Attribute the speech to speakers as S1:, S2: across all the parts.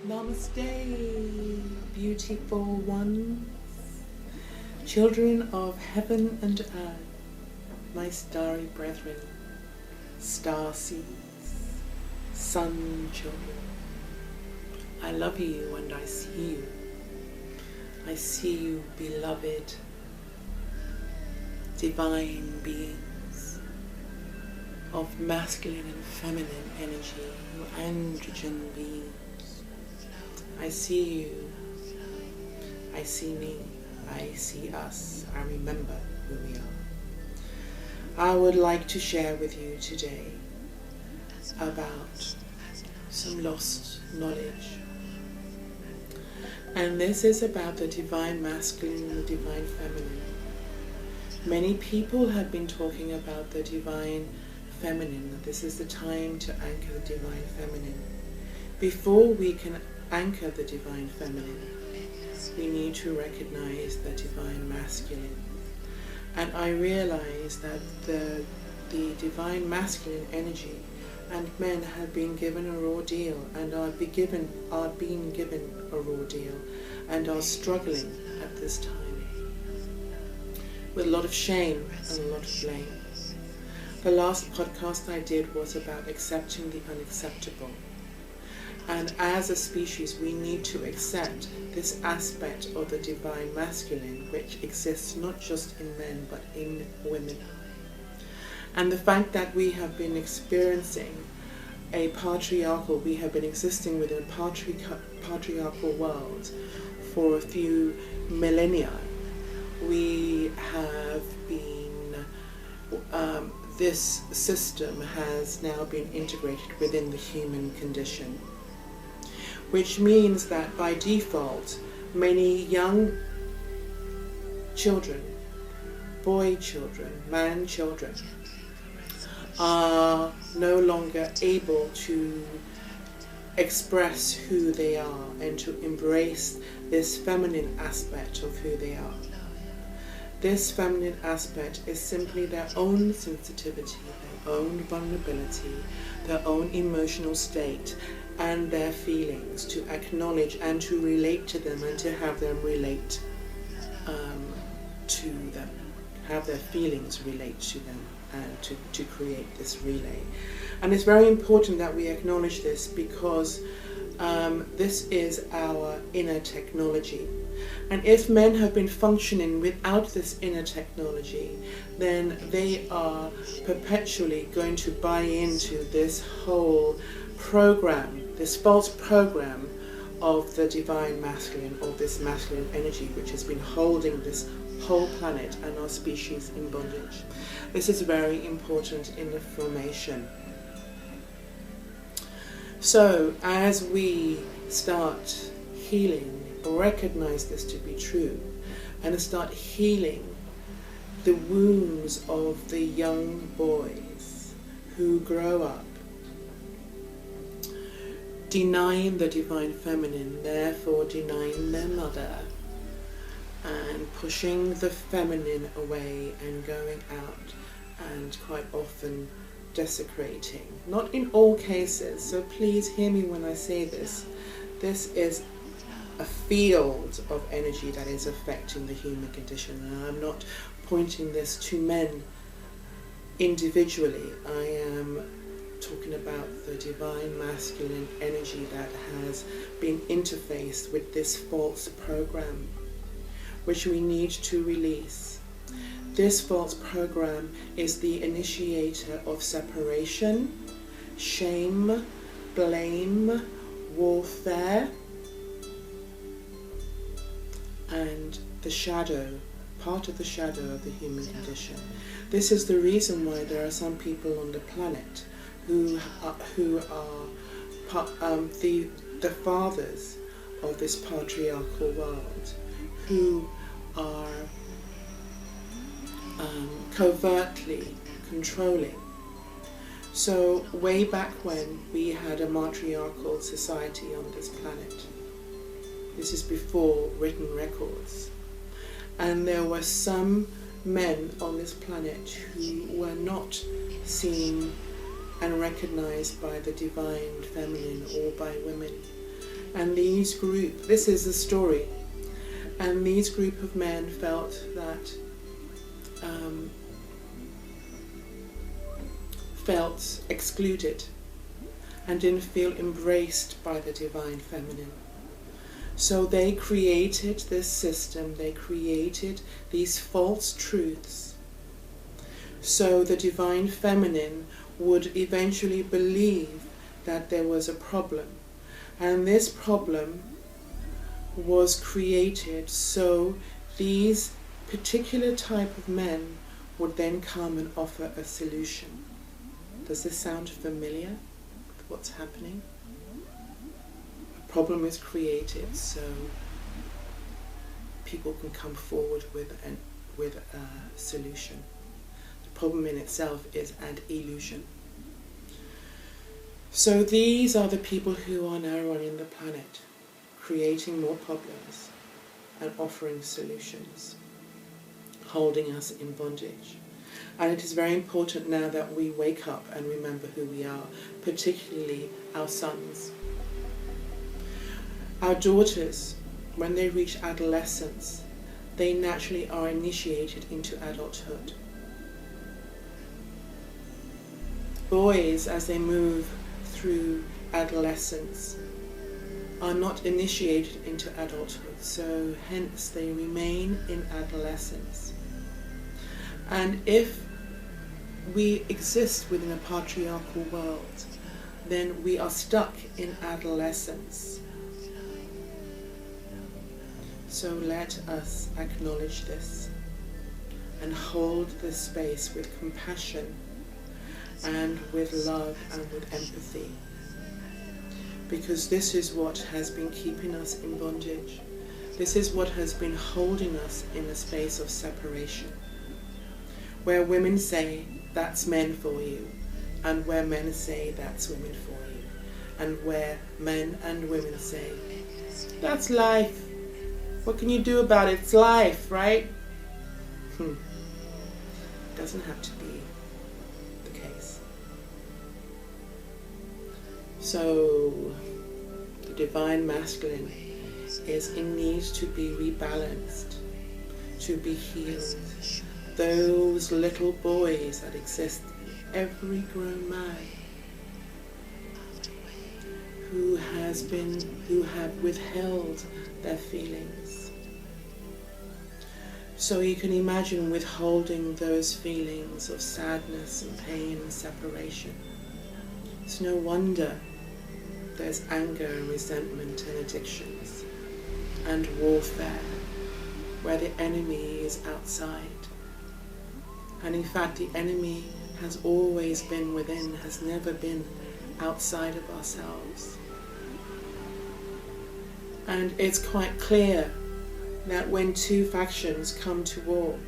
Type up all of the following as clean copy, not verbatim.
S1: Namaste, beautiful ones, children of heaven and earth, my starry brethren, star seeds, sun children. I love you and I see you. I see you, beloved, divine beings of masculine and feminine energy, you androgen beings. I see you, I see me, I see us, I remember who we are. I would like to share with you today about some lost knowledge. And this is about the divine masculine and the divine feminine. Many people have been talking about the divine feminine, that this is the time to anchor the divine feminine. Before we can anchor the divine feminine, we need to recognize the divine masculine. And I realize that the divine masculine energy and men have been given a raw deal and are being given a raw deal and are struggling at this time with a lot of shame and a lot of blame. The last podcast I did was about accepting the unacceptable. And as a species, we need to accept this aspect of the divine masculine, which exists not just in men, but in women. And the fact that we have been experiencing we have been existing within a patriarchal world for a few millennia. We have been, this system has now been integrated within the human condition, which means that by default, many young children, boy children, man children, are no longer able to express who they are and to embrace this feminine aspect of who they are. This feminine aspect is simply their own sensitivity, their own vulnerability, their own emotional state, and their feelings, to acknowledge and to relate to them and to have them relate to them, have their feelings relate to them, and to create this relay. And it's very important that we acknowledge this, because this is our inner technology. And if men have been functioning without this inner technology, then they are perpetually going to buy into this whole program, this false program of the divine masculine, or this masculine energy which has been holding this whole planet and our species in bondage. This is very important in the formation. So as we start healing, recognize this to be true, and start healing the wounds of the young boys who grow up denying the divine feminine, therefore denying their mother, and pushing the feminine away and going out and quite often desecrating. Not in all cases, so please hear me when I say this. This is a field of energy that is affecting the human condition, and I'm not pointing this to men individually. I am talking about the divine masculine energy that has been interfaced with this false program, which we need to release. This false program is the initiator of separation, shame, blame, warfare, and the shadow, part of the shadow of the human condition. This is the reason why there are some people on the planet who are the fathers of this patriarchal world, who are covertly controlling. So way back when we had a matriarchal society on this planet, this is before written records, and there were some men on this planet who were not seen and recognized by the divine feminine or by women. And this is the story, and these group of men felt that, felt excluded and didn't feel embraced by the divine feminine. So they created this system, they created these false truths, so the divine feminine would eventually believe that there was a problem. And this problem was created so these particular type of men would then come and offer a solution. Does this sound familiar with what's happening? A problem is created so people can come forward with a solution. The problem in itself is an illusion. So these are the people who are now running the planet, creating more problems and offering solutions, holding us in bondage. And it is very important now that we wake up and remember who we are, particularly our sons. Our daughters, when they reach adolescence, they naturally are initiated into adulthood. Boys, as they move through adolescence, are not initiated into adulthood, so hence they remain in adolescence. And if we exist within a patriarchal world, then we are stuck in adolescence. So let us acknowledge this and hold this space with compassion and with love and with empathy, because this is what has been keeping us in bondage. This is what has been holding us in a space of separation, where women say, that's men for you, and where men say, that's women for you, and where men and women say, that's life. What can you do about it? It's life, right? It doesn't have to be the case. So the divine masculine is in need to be rebalanced, to be healed. Those little boys that exist in every grown man who have withheld their feelings. So you can imagine withholding those feelings of sadness and pain and separation. It's no wonder there's anger and resentment and addictions and warfare, where the enemy is outside. And in fact, the enemy has always been within, has never been outside of ourselves. And it's quite clear that when two factions come to war,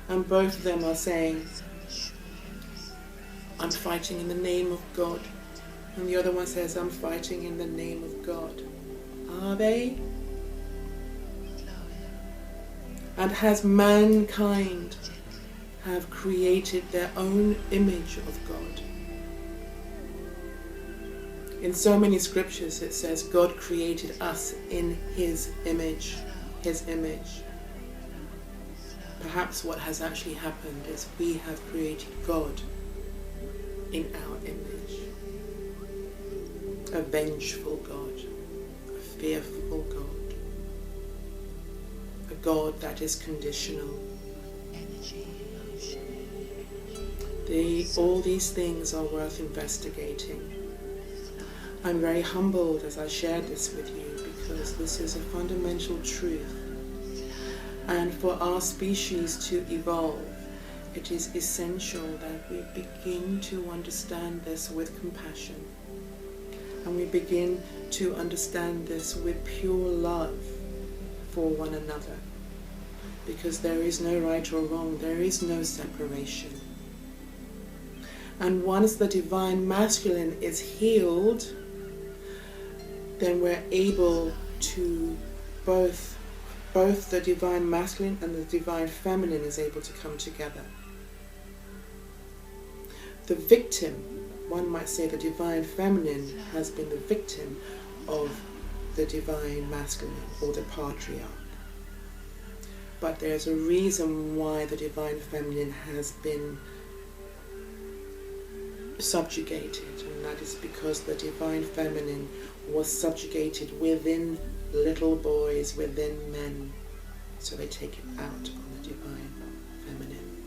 S1: and both of them are saying, I'm fighting in the name of God, and the other one says, I'm fighting in the name of God. Are they? And has mankind have created their own image of God? In so many scriptures it says God created us in His image. His image. Perhaps what has actually happened is we have created God in our image. A vengeful God, a fearful God, a God that is conditional. All these things are worth investigating. I'm very humbled as I share this with you, because this is a fundamental truth. And for our species to evolve, it is essential that we begin to understand this with compassion. And we begin to understand this with pure love for one another. Because there is no right or wrong, there is no separation. And once the divine masculine is healed, then we're able to both the divine masculine and the divine feminine is able to come together. The victim, one might say the divine feminine, has been the victim of the divine masculine or the patriarch. But there's a reason why the divine feminine has been subjugated, and that is because the divine feminine was subjugated within little boys, within men, so they take it out on the divine feminine.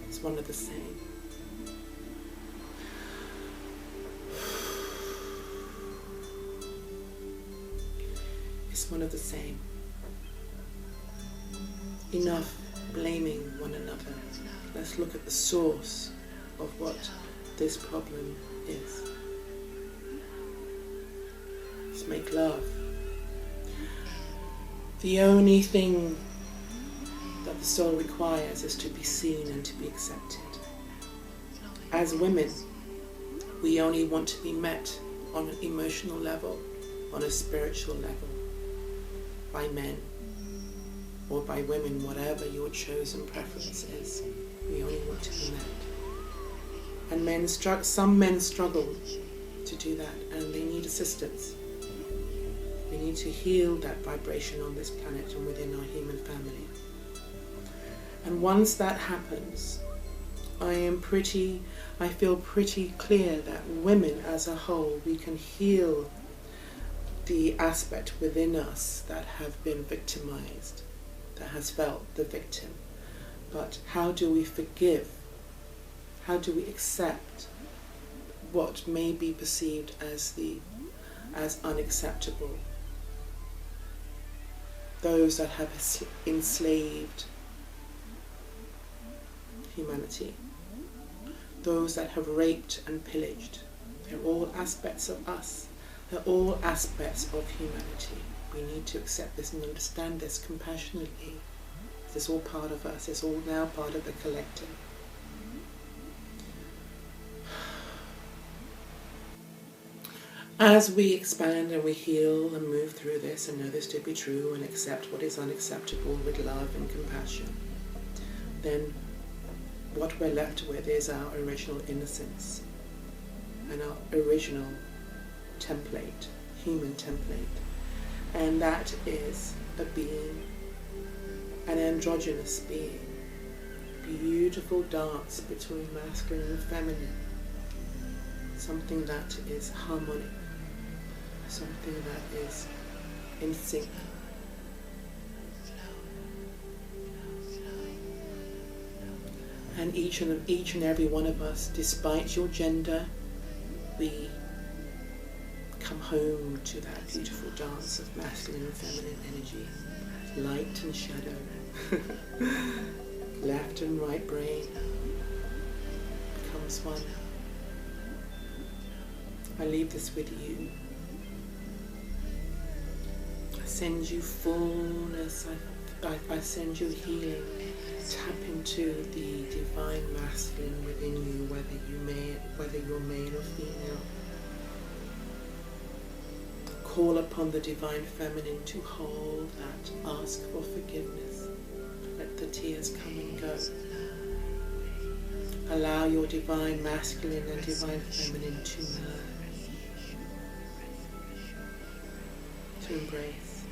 S1: It's one of the same. It's one of the same. Enough blaming one another. Let's look at the source of what this problem is. Let's make love. The only thing that the soul requires is to be seen and to be accepted. As women, we only want to be met on an emotional level, on a spiritual level, by men or by women, whatever your chosen preference is. We only want to be met. And some men struggle to do that, and they need assistance. We need to heal that vibration on this planet and within our human family. And once that happens, I feel pretty clear that women as a whole, we can heal the aspect within us that have been victimized, that has felt the victim. But how do we forgive? How do we accept what may be perceived as unacceptable? Those that have enslaved humanity, those that have raped and pillaged, they're all aspects of us. They're all aspects of humanity. We need to accept this and understand this compassionately. It's all part of us. It's all now part of the collective. As we expand and we heal and move through this and know this to be true and accept what is unacceptable with love and compassion, then what we're left with is our original innocence and our original template, human template. And that is a being, an androgynous being. Beautiful dance between masculine and feminine. Something that is harmonic. Something that is in sync. And each and every one of us, despite your gender, we come home to that beautiful dance of masculine and feminine energy, light and shadow, left and right brain becomes one. I leave this with you. I send you fullness. I send you healing. Tap into the divine masculine within you, whether you're male or female. Call upon the divine feminine to hold that. Ask for forgiveness. Let the tears come and go. Allow your divine masculine and divine feminine to merge, to embrace.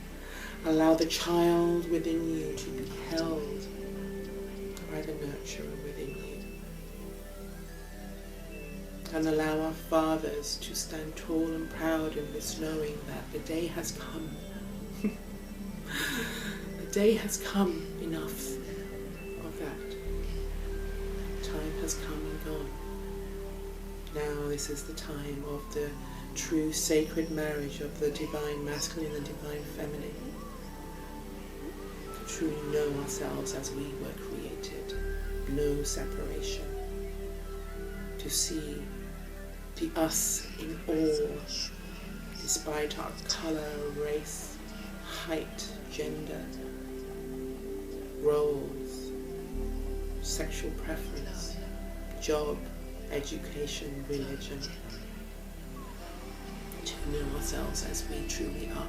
S1: Allow the child within you to be held by the nurturer within you. And allow our fathers to stand tall and proud in this knowing that the day has come. The day has come. Enough of that. Time has come and gone. Now this is the time of the true sacred marriage of the divine masculine and divine feminine. To truly know ourselves as we were created. No separation. To see the us in all, despite our colour, race, height, gender, roles, sexual preference, job, education, religion. To know ourselves as we truly are.